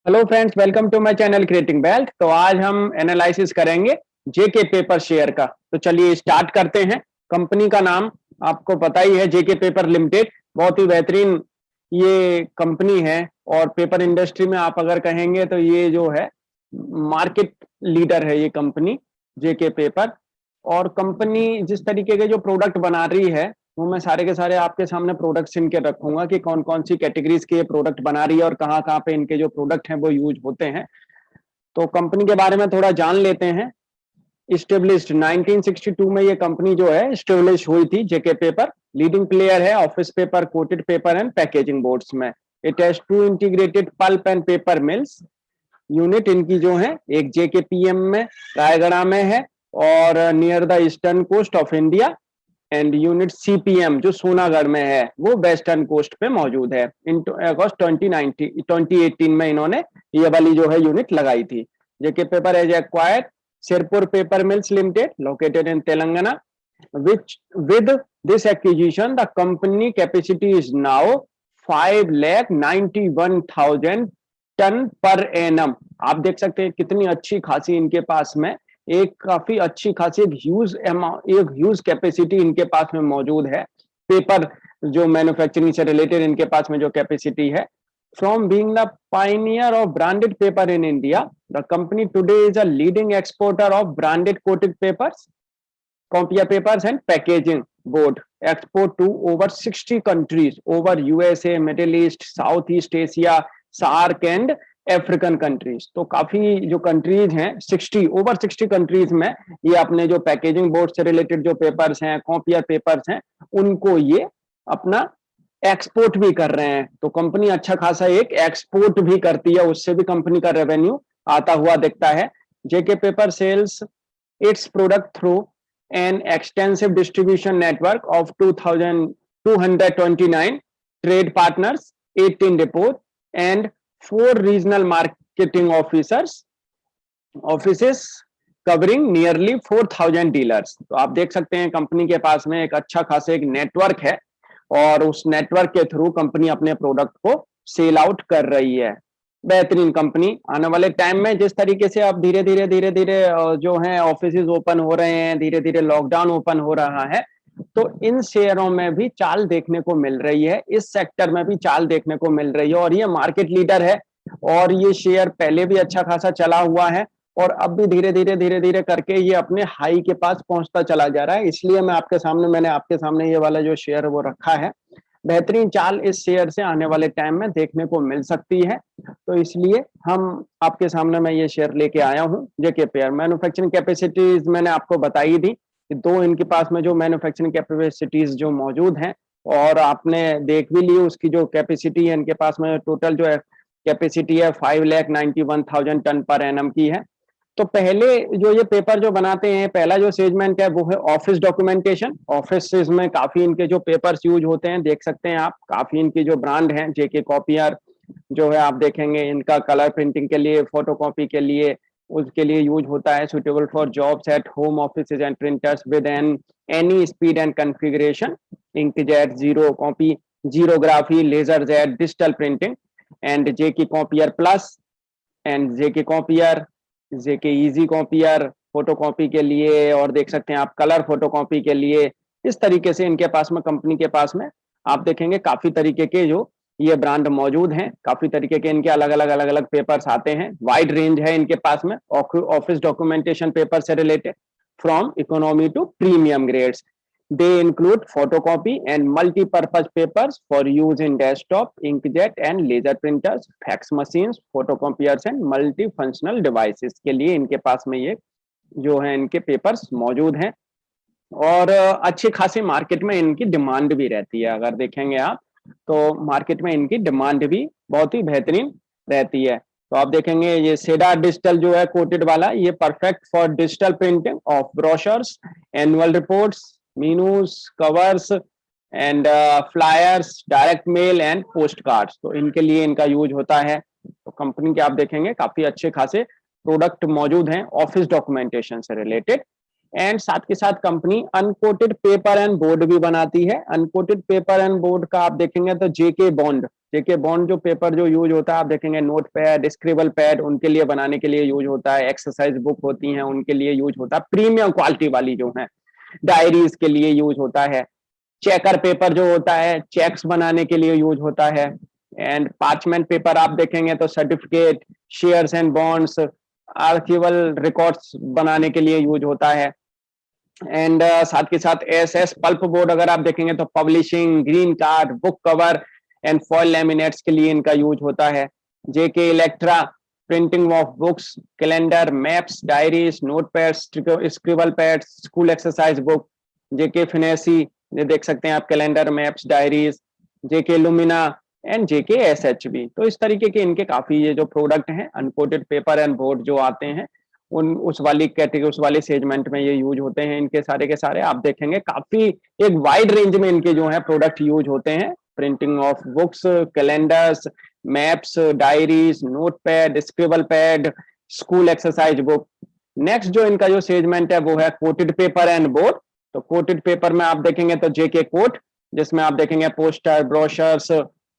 Hello friends, welcome to my channel creating wealth. तो आज हम एनालिसिस करेंगे जेके पेपर शेयर का। तो चलिए स्टार्ट करते हैं। कंपनी का नाम आपको पता ही है, जेके पेपर लिमिटेड। बहुत ही बेहतरीन ये कंपनी है और पेपर इंडस्ट्री में आप अगर कहेंगे तो ये जो है मार्केट लीडर है ये कंपनी, जेके पेपर। और कंपनी जिस तरीके के जो प्रोडक्ट बना रही है वो मैं सारे के सारे आपके सामने प्रोडक्ट्स इनके रखूंगा कि कौन कौन सी कैटेगरीज के ये प्रोडक्ट बना रही है और कहाँ कहाँ पे इनके जो प्रोडक्ट हैं वो यूज होते हैं। तो कंपनी के बारे में थोड़ा जान लेते हैं। इस्टेब्लिश्ड 1962 में ये कंपनी जो है इस्टेब्लिश हुई थी। जेके पेपर लीडिंग प्लेयर है office paper, coated paper and packaging boards में। It has two integrated pulp and paper mills unit. इनकी जो है एक जेके पीएम में रायगढ़ में है और near the eastern coast of India. And unit CPM जो सोनागढ़ में है वो वेस्टर्न कोस्ट पे मौजूद है। इन अगस्त 2018 में इन्होंने ये वाली जो है यूनिट लगाई थी। JK paper has acquired Sirpur paper mills limited located in Telangana, which with this acquisition the company capacity is now 5,91,000 ton per annum. आप देख सकते हैं कितनी अच्छी खासी इनके पास में एक काफी अच्छी खासी एक ह्यूज कैपेसिटी इनके पास में मौजूद है। पेपर जो मैन्युफैक्चरिंग से रिलेटेड इनके पास में जो कैपेसिटी है। From being the pioneer of branded paper in India, the company today is a leading exporter of branded coated papers, copier papers and packaging board, export to over 60 countries over USA, Middle East, South East Asia, SAARC and African countries. तो काफी जो countries हैं 60 over 60 countries में ये अपने जो packaging board से related जो पेपर्स हैं, कॉपियर पेपर्स हैं, उनको ये अपना एक्सपोर्ट भी कर रहे हैं। तो कंपनी अच्छा खासा एक एक्सपोर्ट भी करती है, उससे भी कंपनी का रेवेन्यू आता हुआ दिखता है। JK paper sells its product through an extensive distribution network of 2,229 trade partners, 18 depots, and 4 regional marketing offices covering nearly 4,000 dealers. तो आप देख सकते हैं कंपनी के पास में एक अच्छा खासा एक नेटवर्क है और उस नेटवर्क के थ्रू कंपनी अपने प्रोडक्ट को सेल आउट कर रही है। बेहतरीन कंपनी। आने वाले टाइम में जिस तरीके से अब धीरे धीरे जो है ऑफिसेज ओपन हो रहे हैं, धीरे धीरे लॉकडाउन ओपन हो रहा है, तो इन शेयरों में भी चाल देखने को मिल रही है, इस सेक्टर में भी चाल देखने को मिल रही है। और ये मार्केट लीडर है और ये शेयर पहले भी अच्छा खासा चला हुआ है और अब भी धीरे धीरे करके ये अपने हाई के पास पहुंचता चला जा रहा है। इसलिए मैंने आपके सामने ये वाला जो शेयर वो रखा है। बेहतरीन चाल इस शेयर से आने वाले टाइम में देखने को मिल सकती है, तो इसलिए हम आपके सामने मैं ये शेयर लेके आया हूँ। जेके पेयर मैन्युफैक्चरिंग कैपेसिटीज मैंने आपको बताई थी कि दो इनके पास में जो मैन्युफैक्चरिंग कैपेसिटीज जो मौजूद हैं और आपने देख भी ली उसकी जो कैपेसिटी है इनके पास में टोटल जो है कैपेसिटी है 5,91,000 टन पर एनम की है। तो पहले जो ये पेपर जो बनाते हैं, पहला जो सेगमेंट है वो है ऑफिस डॉक्यूमेंटेशन। ऑफिस में काफी इनके जो पेपर्स यूज होते हैं, देख सकते हैं आप, काफी इनकी जो ब्रांड है जेके कॉपियर जो है आप देखेंगे इनका कलर प्रिंटिंग के लिए, फोटो कॉपी के लिए, उसके लिए यूज होता है। Suitable for jobs at home office and printers with an any speed and configuration, inkjet, zero copy, xerography, laser jet, digital printing and JK copier plus and JK copier, JK easy copier photocopy के लिए, और देख सकते हैं आप colour photo copy के लिए। इस तरीके से इनके पास में, कंपनी के पास में आप देखेंगे काफी तरीके के जो ये ब्रांड मौजूद हैं, काफी तरीके के इनके अलग अलग पेपर्स आते हैं। वाइड रेंज है इनके पास में ऑफिस डॉक्यूमेंटेशन पेपर से related, from economy to premium grades. They include photocopy and multi-purpose papers for use in desktop, inkjet and laser printers, fax machines, photocopiers and multi-functional devices के लिए इनके पास में ये जो है इनके पेपर्स मौजूद हैं। और अच्छी खासी मार्केट में इनकी डिमांड भी रहती है। अगर देखेंगे आप तो मार्केट में इनकी डिमांड भी बहुत ही बेहतरीन रहती है। तो आप देखेंगे ये सेडा डिजिटल जो है कोटेड वाला, ये perfect for digital printing of brochures, annual reports, menus, covers and flyers, direct mail and postcards. तो इनके लिए इनका यूज होता है। तो कंपनी के आप देखेंगे काफी अच्छे खासे प्रोडक्ट मौजूद हैं ऑफिस डॉक्यूमेंटेशन से रिलेटेड। एंड साथ के साथ company uncoated paper and board भी बनाती है। अनकोटेड पेपर एंड बोर्ड का आप देखेंगे तो जेके बॉन्ड, जेके बॉन्ड जो पेपर जो यूज होता है, आप देखेंगे नोट पैड, स्क्रिबल पैड उनके लिए बनाने के लिए यूज होता है, एक्सरसाइज बुक होती हैं उनके लिए यूज होता है, प्रीमियम क्वालिटी वाली जो है डायरीज के लिए यूज होता है, चेकर पेपर जो होता है चेक्स बनाने के लिए यूज होता है, एंड पार्चमेंट पेपर आप देखेंगे तो certificate, shares and bonds, archival records बनाने के लिए यूज होता है। एंड साथ के साथ एस पल्प बोर्ड अगर आप देखेंगे तो publishing, green card, book cover and foil laminates के लिए इनका यूज होता है। JK Electra, printing of books, calendar, maps, diaries, note pads, scribble pads, school exercise book. JK Finesse, ये देख सकते हैं आप, calendar, maps, diaries. JK Lumina and JK SHB. तो इस तरीके के इनके काफी ये जो प्रोडक्ट हैं अनकोटेड पेपर एंड बोर्ड जो आते हैं उन उस वाली कैटेगरी, उस वाले सेगमेंट में ये यूज होते हैं। इनके सारे के सारे आप देखेंगे काफी एक वाइड रेंज में इनके जो है प्रोडक्ट यूज होते हैं। Printing of books, calendars, maps, diaries, note pad, scribble pad, school exercise book. Next जो इनका जो सेगमेंट है वो है कोटेड पेपर एंड बोर्ड। तो कोटेड पेपर में आप देखेंगे तो जेके कोट, जिसमें आप देखेंगे poster, brochures,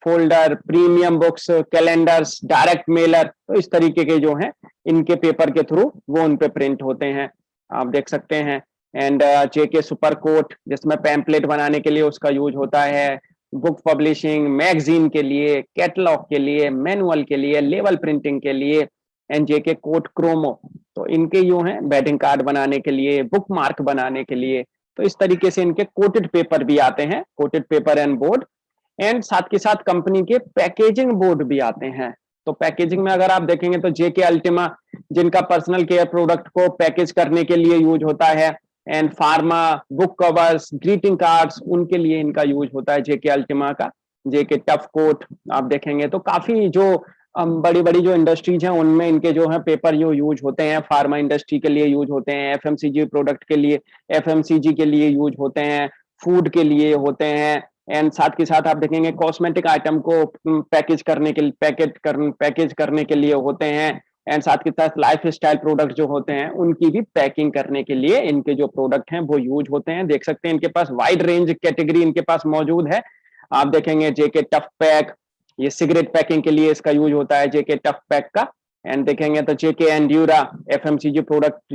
folder, premium books, calendars, direct Mailer. तो इस तरीके के जो हैं इनके पेपर के थ्रू वो उन पे प्रिंट होते हैं, आप देख सकते हैं। एंड जेके सुपर कोट, जिसमें पैम्पलेट बनाने के लिए उसका यूज होता है, बुक पब्लिशिंग, मैगजीन के लिए, कैटलॉग के लिए, मैनुअल के लिए, लेवल प्रिंटिंग के लिए। एंड जेके कोट क्रोमो, तो इनके जो हैं वेडिंग कार्ड बनाने के लिए, बुक मार्क बनाने के लिए। तो इस तरीके से इनके कोटेड पेपर भी आते हैं, coated paper and board. And साथ के साथ कंपनी के पैकेजिंग बोर्ड भी आते हैं। तो पैकेजिंग में अगर आप देखेंगे तो जेके अल्टीमा, जिनका पर्सनल केयर प्रोडक्ट को पैकेज करने के लिए यूज होता है, and pharma, book covers, greeting cards, उनके लिए इनका यूज होता है जेके अल्टीमा का। जेके टफ कोट आप देखेंगे तो काफी जो बड़ी बड़ी जो इंडस्ट्रीज हैं उनमें इनके जो है पेपर जो यूज होते हैं, फार्मा इंडस्ट्री के लिए यूज होते हैं, एफएमसीजी प्रोडक्ट के लिए, एफएमसीजी के लिए यूज होते हैं, फूड के लिए होते हैं। एंड साथ के साथ आप देखेंगे कॉस्मेटिक आइटम को पैकेज करने के लिए होते हैं। एंड साथ के साथ लाइफ स्टाइल प्रोडक्ट जो होते हैं उनकी भी पैकिंग करने के लिए इनके जो प्रोडक्ट हैं वो यूज होते हैं। देख सकते हैं इनके पास वाइड रेंज कैटेगरी इनके पास मौजूद है। आप देखेंगे जेके टफ पैक, ये सिगरेट पैकिंग के लिए इसका यूज होता है जेके टफ पैक का। एंड देखेंगे तो जेके एंड्यूरा, एफएमसीजी प्रोडक्ट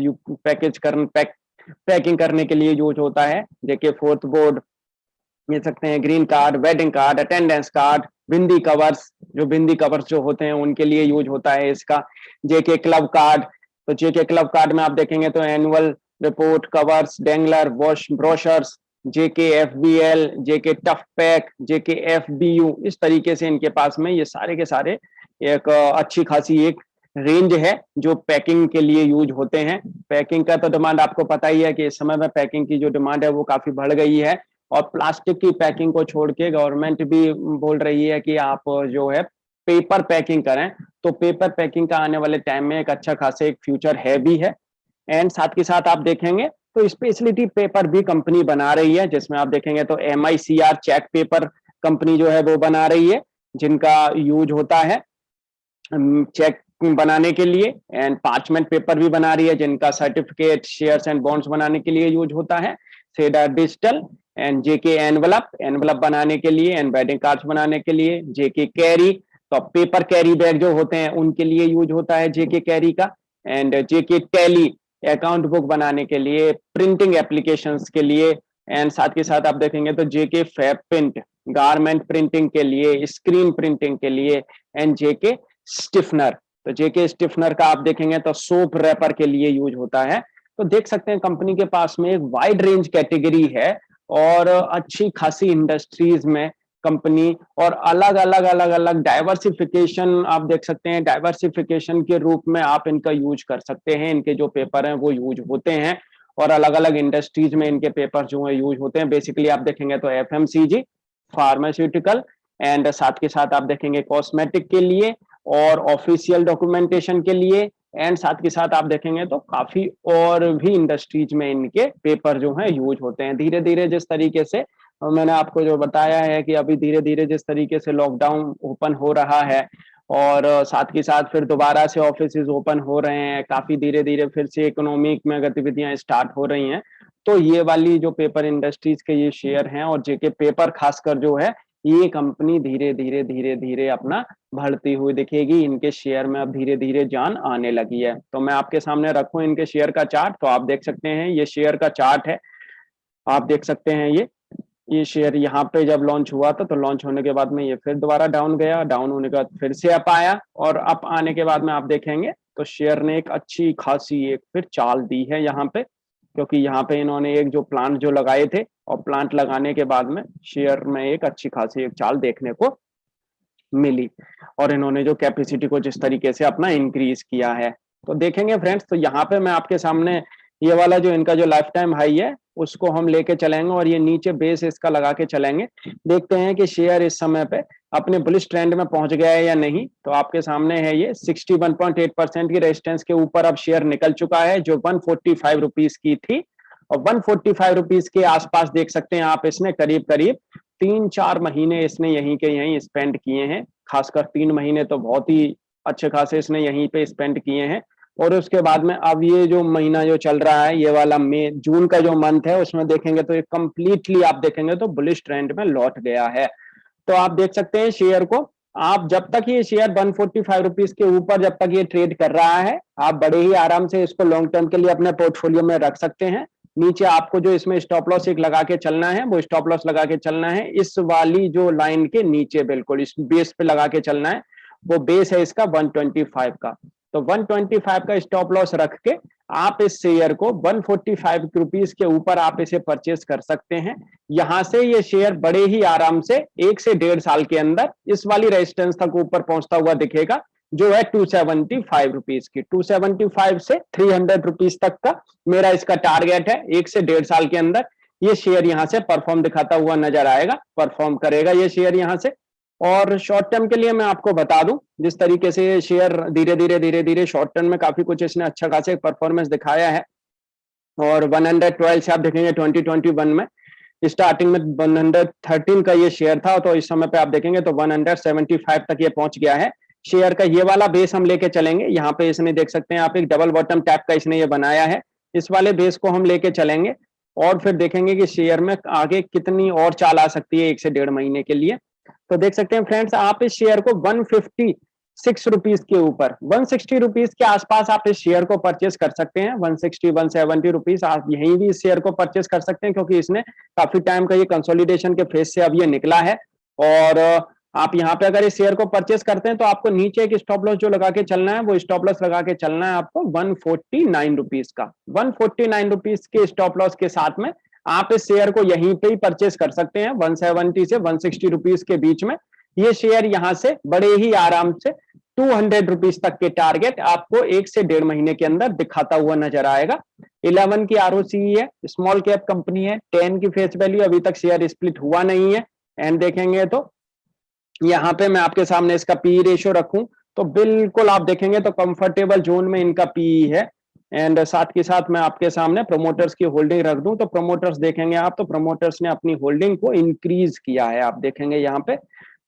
पैकिंग करने के लिए यूज होता है। जेके फोर्थ बोर्ड, मिल सकते हैं green card, wedding card, attendance card, bindi covers, जो बिंदी कवर्स जो होते हैं उनके लिए यूज होता है इसका। जेके क्लब कार्ड, तो जेके क्लब कार्ड में आप देखेंगे तो annual report, covers, dangler, wash, brochures. JK FBL, JK tough pack, JK FBU, इस तरीके से इनके पास में ये सारे के सारे एक अच्छी खासी एक रेंज है जो पैकिंग के लिए यूज होते हैं। पैकिंग का तो डिमांड आपको पता ही है कि इस समय में पैकिंग की जो डिमांड है वो काफी बढ़ गई है, और प्लास्टिक की पैकिंग को छोड़ के गवर्नमेंट भी बोल रही है कि आप जो है पेपर पैकिंग करें। तो पेपर पैकिंग का आने वाले टाइम में एक अच्छा खासा एक फ्यूचर है भी है। एंड साथ के साथ आप देखेंगे तो स्पेशलिटी पेपर भी कंपनी बना रही है, जिसमें आप देखेंगे तो MICR चेक पेपर कंपनी जो है वो बना रही है, जिनका यूज होता है चेक बनाने के लिए। एंड पार्चमेंट पेपर भी बना रही है, जिनका सर्टिफिकेट, शेयर्स एंड बॉन्ड्स बनाने के लिए यूज होता है। सेडा डिजिटल एंड जेके एनवलप बनाने के लिए, एंड वेडिंग कार्ड्स बनाने के लिए। जेके कैरी, तो पेपर कैरी बैग जो होते हैं उनके लिए यूज होता है जेके कैरी का। And JK tally, account book बनाने के लिए, प्रिंटिंग एप्लीकेशंस के लिए। एंड साथ के साथ आप देखेंगे तो जेके फैब प्रिंट, गारमेंट प्रिंटिंग के लिए, स्क्रीन प्रिंटिंग के लिए। एंड जेके स्टिफनर, तो जेके स्टिफनर का आप देखेंगे तो सोप रैपर के लिए यूज होता है। तो देख सकते हैं कंपनी के पास में एक वाइड रेंज कैटेगरी है, और अच्छी खासी इंडस्ट्रीज में कंपनी, और अलग अलग डाइवर्सिफिकेशन आप देख सकते हैं, डाइवर्सिफिकेशन के रूप में आप इनका यूज कर सकते हैं। इनके जो पेपर हैं वो यूज होते हैं, और अलग अलग इंडस्ट्रीज में इनके पेपर जो है यूज होते हैं। बेसिकली आप देखेंगे तो एफएमसीजी, फार्मास्यूटिकल, एंड साथ के साथ आप देखेंगे कॉस्मेटिक के लिए, और ऑफिशियल डॉक्यूमेंटेशन के लिए। एंड साथ के साथ आप देखेंगे तो काफी और भी इंडस्ट्रीज में इनके पेपर जो है यूज होते हैं। धीरे धीरे जिस तरीके से मैंने आपको जो बताया है कि अभी धीरे धीरे जिस तरीके से लॉकडाउन ओपन हो रहा है, और साथ के साथ फिर दोबारा से ऑफिस ओपन हो रहे हैं, काफी धीरे धीरे फिर से इकोनॉमिक में गतिविधियां स्टार्ट हो रही हैं। तो ये वाली जो पेपर इंडस्ट्रीज के ये शेयर हैं, और जेके पेपर खासकर जो है ये कंपनी धीरे धीरे धीरे धीरे अपना बढ़ती हुई दिखेगी। इनके शेयर में अब धीरे धीरे जान आने लगी है। तो मैं आपके सामने रखूं इनके शेयर का चार्ट, तो आप देख सकते हैं ये शेयर का चार्ट है। आप देख सकते हैं ये शेयर यहाँ पे जब लॉन्च हुआ था, तो लॉन्च होने के बाद में ये फिर दोबारा डाउन गया, डाउन होने के बाद फिर से अप आया, और अप आने के बाद में आप देखेंगे तो शेयर ने एक अच्छी खासी एक फिर चाल दी है यहाँ पे, क्योंकि यहाँ पे इन्होंने एक जो प्लांट जो लगाए थे, और प्लांट लगाने के बाद में शेयर में एक अच्छी खासी एक चाल देखने को मिली, और इन्होंने जो कैपेसिटी को जिस तरीके से अपना इंक्रीज किया है। तो देखेंगे फ्रेंड्स, तो यहाँ पे मैं आपके सामने ये वाला जो इनका जो लाइफ टाइम हाई है उसको हम लेके चलेंगे, और ये नीचे बेस इसका लगा के चलेंगे। देखते हैं कि शेयर इस समय पे अपने बुलिश ट्रेंड में पहुंच गया है या नहीं। तो आपके सामने है ये 61.8% की रेजिस्टेंस के ऊपर अब शेयर निकल चुका है, जो 145 रुपीज की थी, और 145 रुपीज के आसपास देख सकते हैं आप, इसने करीब करीब 3-4 महीने इसने यहीं के यहीं स्पेंड किए हैं। खासकर 3 महीने तो बहुत ही अच्छे खासे इसने यहीं पे स्पेंड किए हैं। और उसके बाद में अब ये जो महीना जो चल रहा है, ये वाला मई जून का जो मंथ है, उसमें देखेंगे तो ये कंप्लीटली आप देखेंगे तो बुलिश ट्रेंड में लौट गया है। तो आप देख सकते हैं शेयर को, आप जब तक ये शेयर 145 रुपीज के ऊपर जब तक ये ट्रेड कर रहा है, आप बड़े ही आराम से इसको लॉन्ग टर्म के लिए अपने पोर्टफोलियो में रख सकते हैं। नीचे आपको जो इसमें स्टॉप लॉस एक लगा के चलना है, वो स्टॉप लॉस लगा के चलना है इस वाली जो लाइन के नीचे, बिल्कुल इस बेस पे लगा के चलना है। वो बेस है इसका 125 का। तो 125 का स्टॉप लॉस रख के आप इस शेयर को 145 रुपीज के ऊपर आप इसे परचेस कर सकते हैं। यहां से ये शेयर बड़े ही आराम से 1 से 1.5 साल के अंदर इस वाली रेजिस्टेंस तक ऊपर पहुंचता हुआ दिखेगा, जो है 275 रुपीज की। 275 से 300 रुपीज तक का मेरा इसका टारगेट है। 1 से 1.5 साल के अंदर ये शेयर यहां से परफॉर्म दिखाता हुआ नजर आएगा, परफॉर्म करेगा ये शेयर यहां से। और शॉर्ट टर्म के लिए मैं आपको बता दूं, जिस तरीके से ये शेयर धीरे धीरे शॉर्ट टर्म में काफी कुछ इसने अच्छा खासा परफॉर्मेंस दिखाया है। और 112 से आप देखेंगे 2021 में स्टार्टिंग में 113 का ये शेयर था, तो इस समय पे आप देखेंगे तो 175 तक ये पहुंच गया है। शेयर का ये वाला बेस हम लेके चलेंगे। यहाँ पे इसने देख सकते हैं आप, एक डबल बॉटम टैप का इसने ये बनाया है। इस वाले बेस को हम लेके चलेंगे, और फिर देखेंगे कि शेयर में आगे कितनी और चाल आ सकती है 1 से 1.5 महीने के लिए। तो देख सकते हैं फ्रेंड्स, आप इस शेयर को 156 रुपीज के ऊपर 160 रुपीज के आसपास आप इस शेयर को परचेस कर सकते हैं। 160-170 रुपीज आप यहीं भी इस शेयर को परचेस कर सकते हैं, क्योंकि इसने काफी टाइम का ये कंसोलिडेशन के फेज से अब ये निकला है। और आप यहाँ पे अगर इस शेयर को परचेस करते हैं, तो आपको नीचे एक स्टॉप लॉस जो लगा के चलना है, वो स्टॉप लॉस लगा के चलना है आपको 149 रुपीज का। 149 रुपीज के स्टॉप लॉस के साथ में आप इस शेयर को यहीं पे ही परचेस कर सकते हैं 170 से 160 रुपीज के बीच में। ये शेयर यहां से बड़े ही आराम से 200 रुपीज तक के टारगेट आपको 1 से 1.5 महीने के अंदर दिखाता हुआ नजर आएगा। 11 की ROCE है, स्मॉल कैप कंपनी है, 10 की फेस वैल्यू, अभी तक शेयर स्प्लिट हुआ नहीं है। एंड देखेंगे तो यहाँ पे मैं आपके सामने इसका पी रेशियो रखूं, तो बिल्कुल आप देखेंगे तो कंफर्टेबल जोन में इनका पी है। एंड साथ के साथ मैं आपके सामने प्रोमोटर्स की होल्डिंग रख दूं, तो प्रोमोटर्स देखेंगे आप, तो प्रोमोटर्स ने अपनी होल्डिंग को इंक्रीज किया है। आप देखेंगे यहाँ पे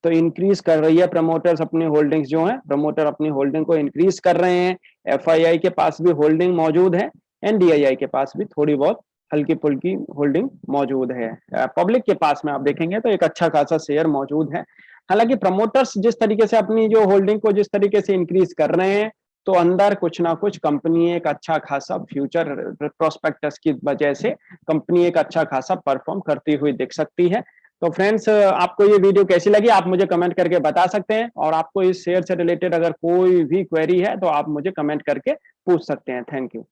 तो इंक्रीज कर रही है प्रमोटर्स अपनी होल्डिंग्स जो है, प्रमोटर अपनी होल्डिंग को इंक्रीज कर रहे हैं। FII के पास भी होल्डिंग मौजूद है, एंड DII के पास भी थोड़ी बहुत हल्की फुल्की होल्डिंग मौजूद है। पब्लिक के पास में आप देखेंगे तो एक अच्छा खासा शेयर मौजूद है। हालांकि प्रमोटर्स जिस तरीके से अपनी जो होल्डिंग को जिस तरीके से इंक्रीज कर रहे हैं, तो अंदर कुछ ना कुछ कंपनी एक अच्छा खासा फ्यूचर प्रोस्पेक्टस की वजह से कंपनी एक अच्छा खासा परफॉर्म करती हुई दिख सकती है। तो फ्रेंड्स, आपको ये वीडियो कैसी लगी आप मुझे कमेंट करके बता सकते हैं, और आपको इस शेयर से रिलेटेड अगर कोई भी क्वेरी है तो आप मुझे कमेंट करके पूछ सकते हैं। Thank you.